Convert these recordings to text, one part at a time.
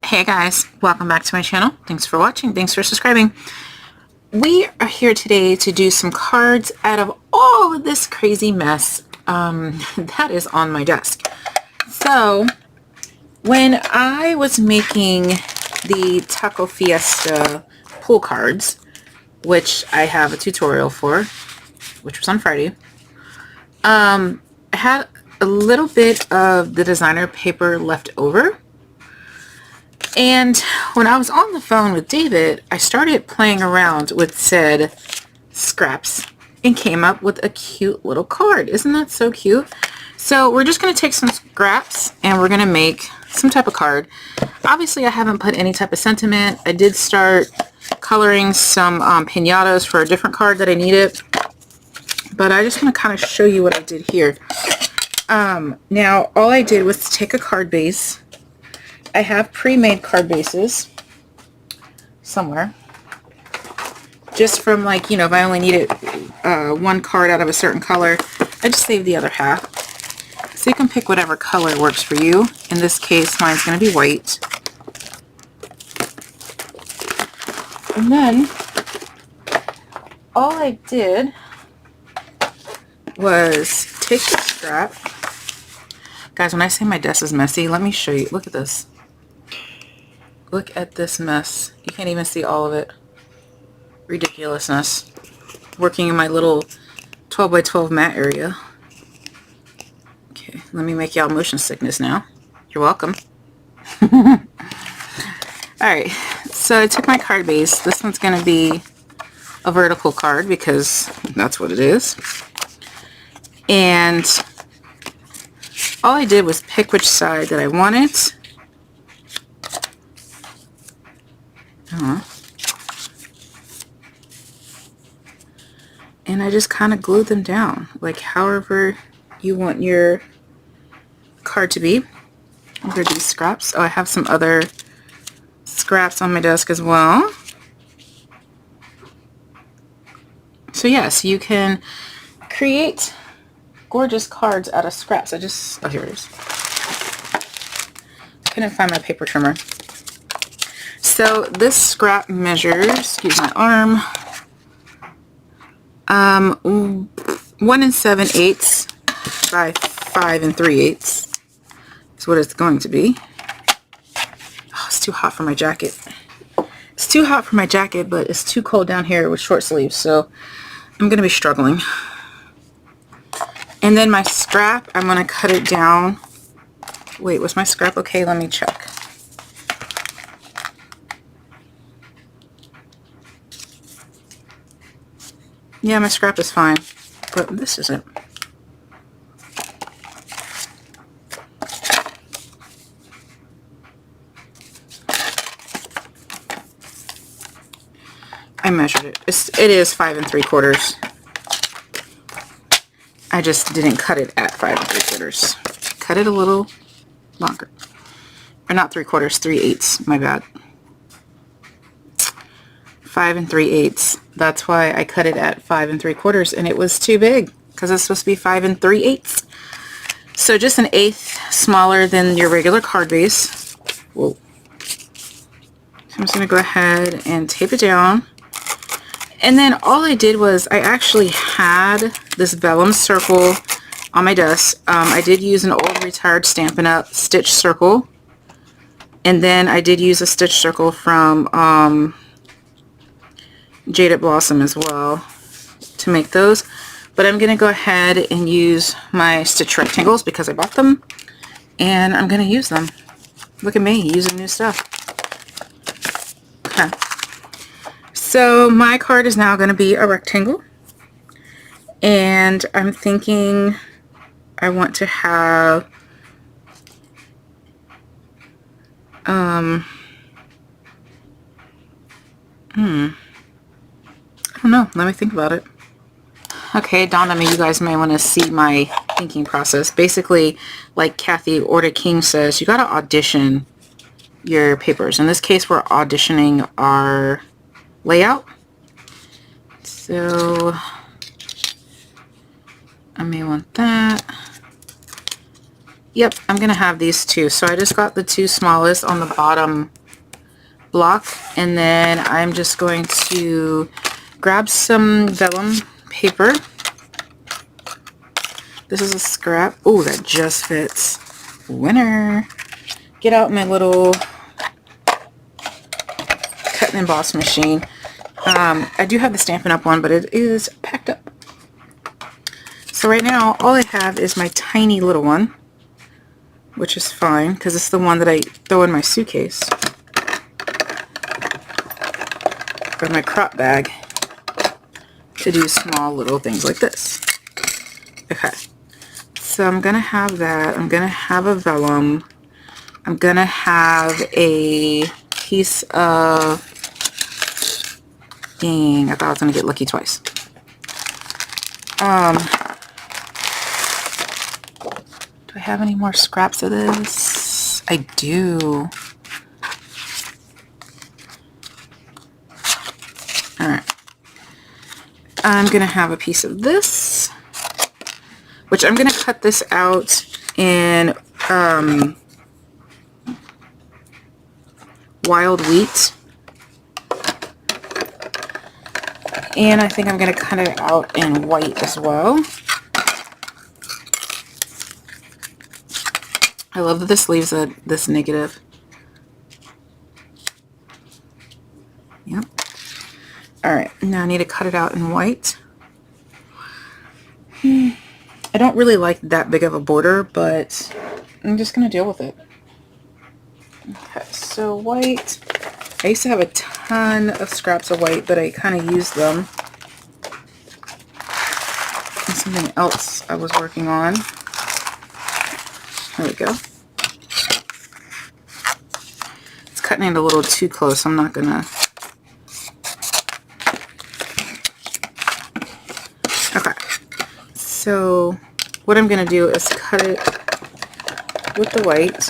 Hey guys, welcome back to my channel. Thanks for watching. Thanks for subscribing. We are here today to do some cards out of all of this crazy mess that is on my desk. So when I was making the Taco Fiesta pool cards, which I have a tutorial for, which was on Friday, I had a little bit of the designer paper left over. And when I was on the phone with David, I started playing around with said scraps and came up with a cute little card. Isn't that so cute? So we're just going to take some scraps and we're going to make some type of card. Obviously, I haven't put any type of sentiment. I did start coloring some piñatas for a different card that I needed. But I just want to kind of show you what I did here. Now, all I did was take a card base. I have pre-made card bases somewhere, just from, like, you know, if I only needed one card out of a certain color, I just save the other half. So you can pick whatever color works for you. In this case, mine's going to be white. And then all I did was take the scrap. Guys, when I say my desk is messy, let me show you. Look at this. Look at this mess. You can't even see all of it. Ridiculousness. Working in my little 12 by 12 mat area. Okay, let me make y'all motion sickness now. You're welcome. Alright, so I took my card base. This one's going to be a vertical card because that's what it is. And all I did was pick which side that I wanted. And I just kind of glued them down, like however you want your card to be. Under these scraps. Oh, I have some other scraps on my desk as well. So yes, you can create gorgeous cards out of scraps. Oh, here it is. Couldn't find my paper trimmer. So this scrap measures, excuse my arm, 1 7/8 by 5 3/8 is what it's going to be. Oh, it's too hot for my jacket. It's too hot for my jacket, but it's too cold down here with short sleeves, so I'm going to be struggling. And then my scrap, I'm going to cut it down. Wait, was my scrap okay? Let me check. Yeah, my scrap is fine, but this isn't. I measured it. It is 5 3/4. I just didn't cut it at 5 3/4. Cut it a little longer. Or not 3/4, 3/8. My bad. 5 3/8. That's why I cut it at 5 3/4, and it was too big because it's supposed to be 5 3/8. So just 1/8 smaller than your regular card base. Whoa. So I'm just going to go ahead and tape it down. And then all I did was I actually had this vellum circle on my desk. I did use an old retired Stampin' Up stitch circle. And then I did use a stitch circle from Jaded Blossom as well to make those. But I'm going to go ahead and use my stitch rectangles because I bought them. And I'm going to use them. Look at me using new stuff. Okay. So my card is now going to be a rectangle. And I'm thinking I want to have I don't know. Let me think about it. Okay, it dawned on me you guys may want to see my thinking process. Basically, like Kathy Orta King says, you got to audition your papers. In this case, we're auditioning our layout. So I may want that. Yep, I'm going to have these two. So I just got the two smallest on the bottom block, and then I'm just going to grab some vellum paper. This is a scrap. Oh, that just fits. Winner. Get out my little cut and emboss machine. I do have the Stampin' Up one, but it is packed up. So right now, all I have is my tiny little one, which is fine, because it's the one that I throw in my suitcase. Or my crop bag to do small little things like this. Okay. So I'm going to have that. I'm going to have a vellum. I'm going to have a piece of... Dang, I thought I was going to get lucky twice. Do I have any more scraps of this? I do. Alright. I'm going to have a piece of this, which I'm going to cut this out in wild wheat. And I think I'm going to cut it out in white as well. I love that this leaves this negative. Yep. Alright, now I need to cut it out in white. I don't really like that big of a border, but I'm just going to deal with it. Okay, so white. I used to have a ton of scraps of white, but I kind of used them. And something else I was working on. There we go. It's cutting it a little too close. I'm not going to... Okay. So what I'm going to do is cut it with the white.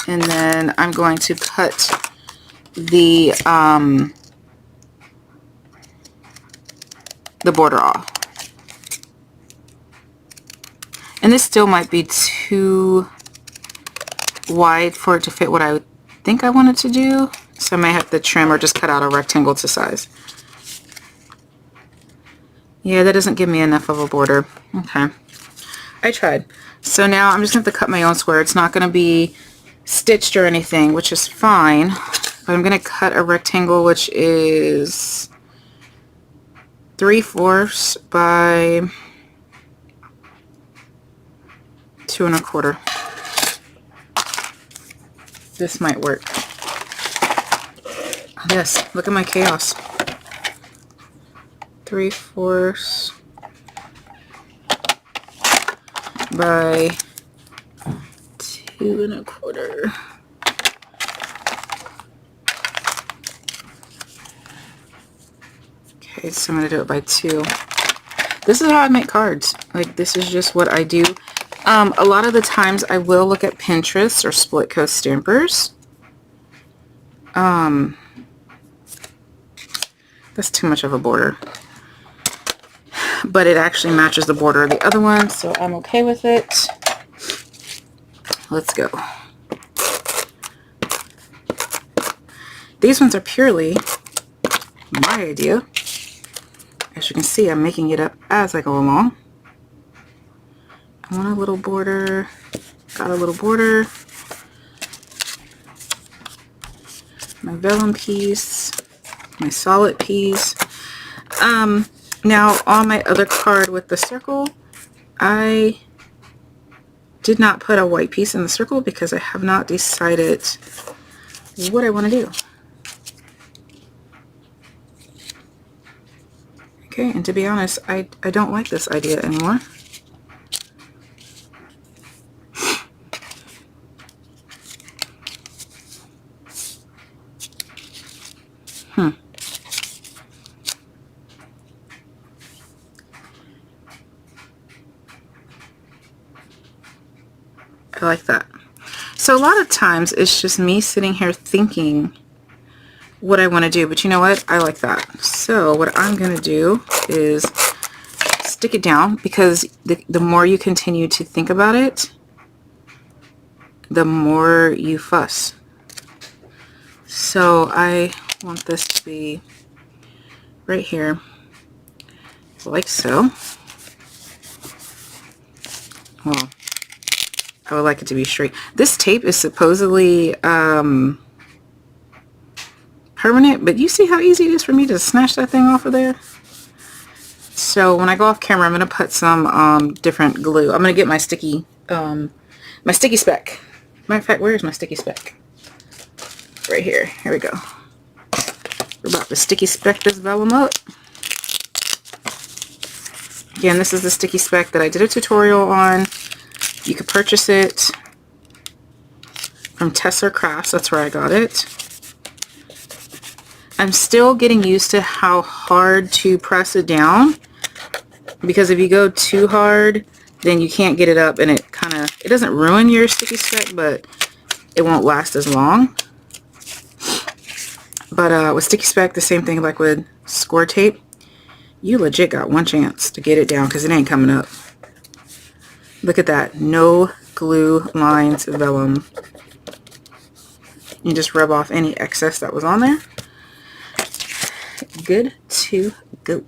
And then I'm going to cut the border off. And this still might be too wide for it to fit what I think I wanted to do. So I may have to trim or just cut out a rectangle to size. Yeah, that doesn't give me enough of a border. Okay. I tried. So now I'm just going to have to cut my own square. It's not going to be stitched or anything, which is fine. But I'm going to cut a rectangle which is 3/4 by 2 1/4. This might work. Yes, look at my chaos. 3/4 by 2 1/4. Okay, so I'm going to do it by 2. This is how I make cards. Like, this is just what I do. A lot of the times I will look at Pinterest or Split Coast Stampers. That's too much of a border. But it actually matches the border of the other one, so I'm okay with it. Let's go. These ones are purely my idea. As you can see, I'm making it up as I go along. I want a little border. Got a little border. My vellum piece. My solid piece. Now on my other card with the circle, I did not put a white piece in the circle because I have not decided what I want to do. Okay, and to be honest, I don't like this idea anymore. I like that. So a lot of times it's just me sitting here thinking what I want to do, but you know what? I like that. So what I'm going to do is stick it down, because the more you continue to think about it, the more you fuss. So I want this to be right here, like so. Well, I would like it to be straight. This tape is supposedly permanent, but you see how easy it is for me to snatch that thing off of there? So when I go off camera, I'm going to put some different glue. I'm going to get my sticky speck. Matter of fact, where's my sticky speck? Right here. Here we go. We're about to sticky speck this vellum up. Again, this is the sticky speck that I did a tutorial on. You could purchase it from Tesser Crafts. That's where I got it. I'm still getting used to how hard to press it down, because if you go too hard, then you can't get it up, and it doesn't ruin your sticky speck, but it won't last as long. But with sticky speck, the same thing like with score tape. You legit got one chance to get it down, because it ain't coming up. Look at that. No glue lines vellum. You just rub off any excess that was on there. Good to go.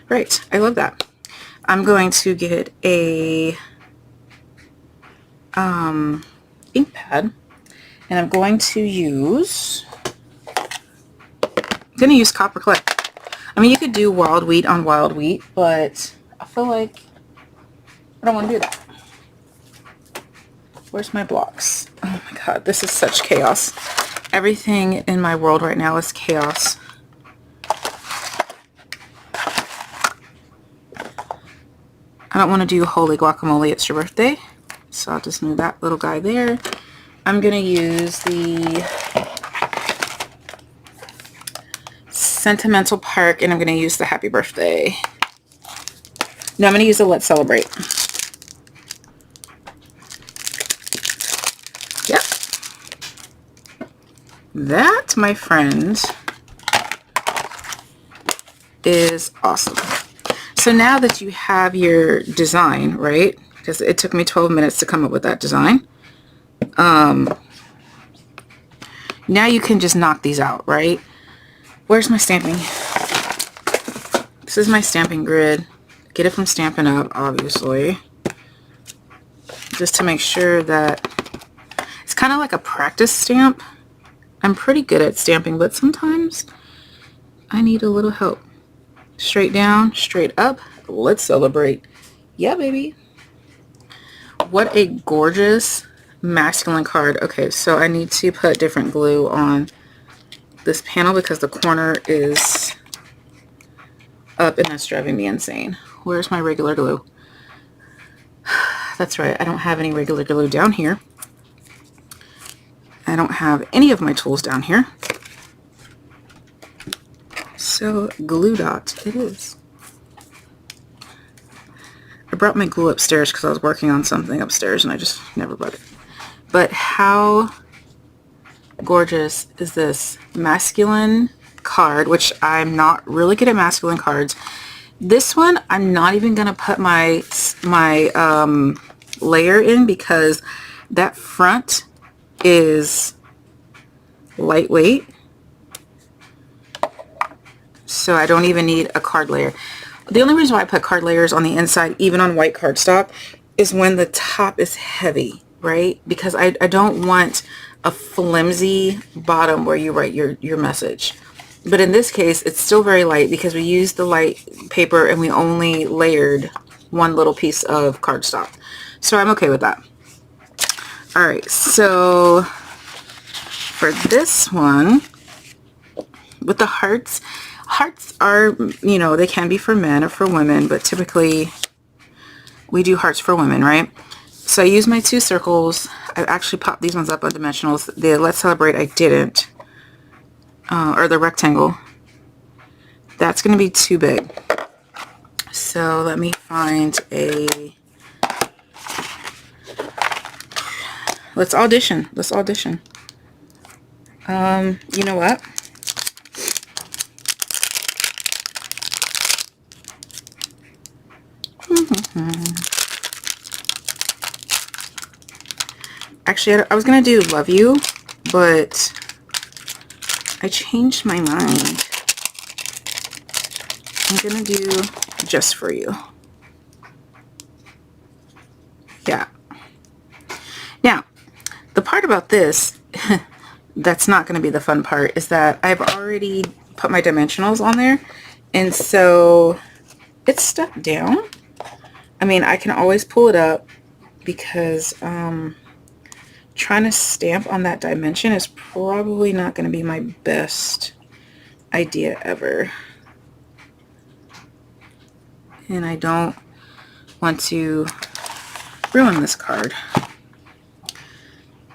Right. I love that. I'm going to get a ink pad, and I'm going to use Copper Clay. I mean, you could do wild wheat on wild wheat, but I feel like I don't want to do that. Where's my blocks? Oh my god, this is such chaos. Everything in my world right now is chaos. I don't want to do holy guacamole, it's your birthday. So I'll just move that little guy there. I'm going to use the Sentimental Park, and I'm going to use the Happy Birthday. No, I'm going to use the Let's Celebrate. Yep. That, my friend, is awesome. So now that you have your design, right, because it took me 12 minutes to come up with that design, now you can just knock these out, right? Where's my stamping? This is my stamping grid. Get it from Stampin' Up, obviously. Just to make sure that it's kind of like a practice stamp. I'm pretty good at stamping, but sometimes I need a little help. Straight down, straight up. Let's celebrate. Yeah, baby. What a gorgeous masculine card. Okay, so I need to put different glue on this panel because the corner is up and that's driving me insane. Where's my regular glue? That's right, I don't have any regular glue down here. I don't have any of my tools down here. So glue dot it is. I brought my glue upstairs because I was working on something upstairs and I just never brought it. But how gorgeous is this masculine card, which I'm not really good at masculine cards. This one, I'm not even going to put my layer in because that front is lightweight. So I don't even need a card layer. The only reason why I put card layers on the inside, even on white cardstock, is when the top is heavy, right? Because I don't want a flimsy bottom where you write your message. But in this case, it's still very light because we used the light paper and we only layered one little piece of cardstock. So I'm okay with that. Alright, so for this one, with the hearts, hearts are, you know, they can be for men or for women, but typically we do hearts for women, right? So I use my two circles. I actually popped these ones up on dimensionals. The Let's Celebrate I didn't. Or the rectangle. That's going to be too big. So let me find a... Let's audition. Let's audition. You know what? Actually, I was going to do love you, but I changed my mind. I'm going to do just for you. Yeah. Now, the part about this that's not going to be the fun part is that I've already put my dimensionals on there, and so it's stuck down. I mean, I can always pull it up because trying to stamp on that dimension is probably not going to be my best idea ever. And I don't want to ruin this card.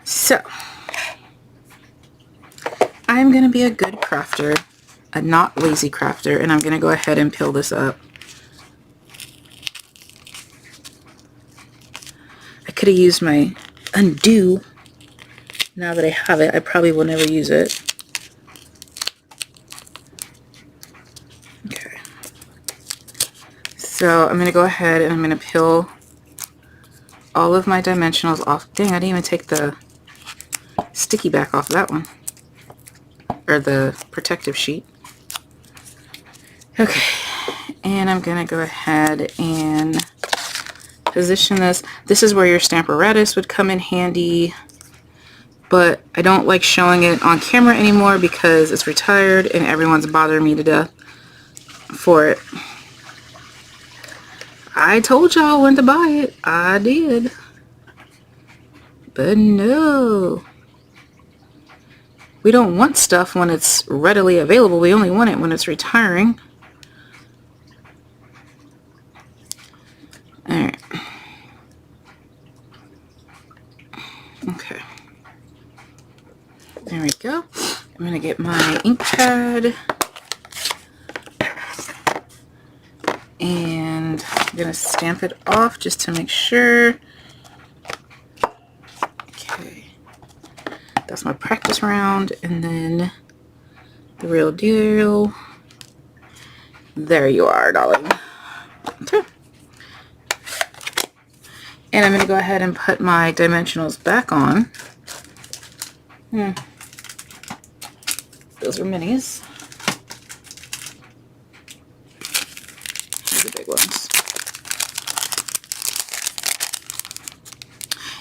So, I'm going to be a good crafter, a not lazy crafter, and I'm going to go ahead and peel this up. I could have used my undo. Now that I have it, I probably will never use it. Okay. So I'm going to go ahead and I'm going to peel all of my dimensionals off. Dang, I didn't even take the sticky back off that one. Or the protective sheet. Okay. And I'm going to go ahead and position this. This is where your Stamparatus would come in handy. But I don't like showing it on camera anymore because it's retired and everyone's bothering me to death for it. I told y'all when to buy it. I did. But no. We don't want stuff when it's readily available. We only want it when it's retiring. Alright. Okay. There we go. I'm going to get my ink pad. And I'm going to stamp it off just to make sure. Okay. That's my practice round. And then the real deal. There you are, darling. Okay. And I'm going to go ahead and put my dimensionals back on. Those are minis. These are big ones.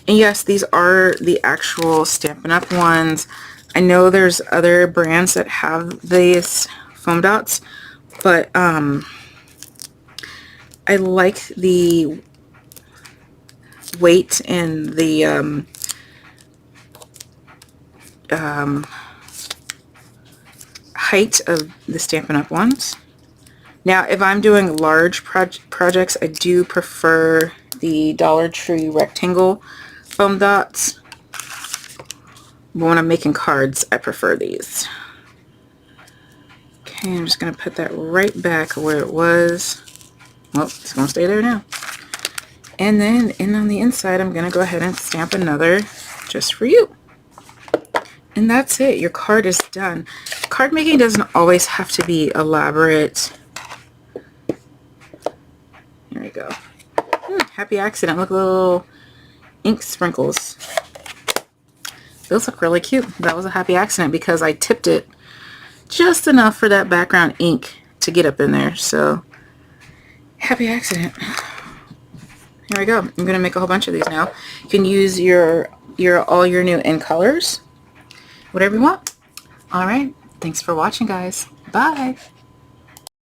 And yes, these are the actual Stampin' Up! Ones. I know there's other brands that have these foam dots, but I like the weight and the height of the Stampin' Up! Ones. Now, if I'm doing large projects, I do prefer the Dollar Tree rectangle foam dots. But when I'm making cards, I prefer these. Okay, I'm just going to put that right back where it was. Well, it's going to stay there now. And then on the inside, I'm going to go ahead and stamp another just for you. And that's it. Your card is done. Card making doesn't always have to be elaborate. There we go. Happy accident. Look at the little ink sprinkles. Those look really cute. That was a happy accident because I tipped it just enough for that background ink to get up in there. So, happy accident. Here we go. I'm going to make a whole bunch of these now. You can use all your new in colors. Whatever you want. Alright. Thanks for watching, guys. Bye.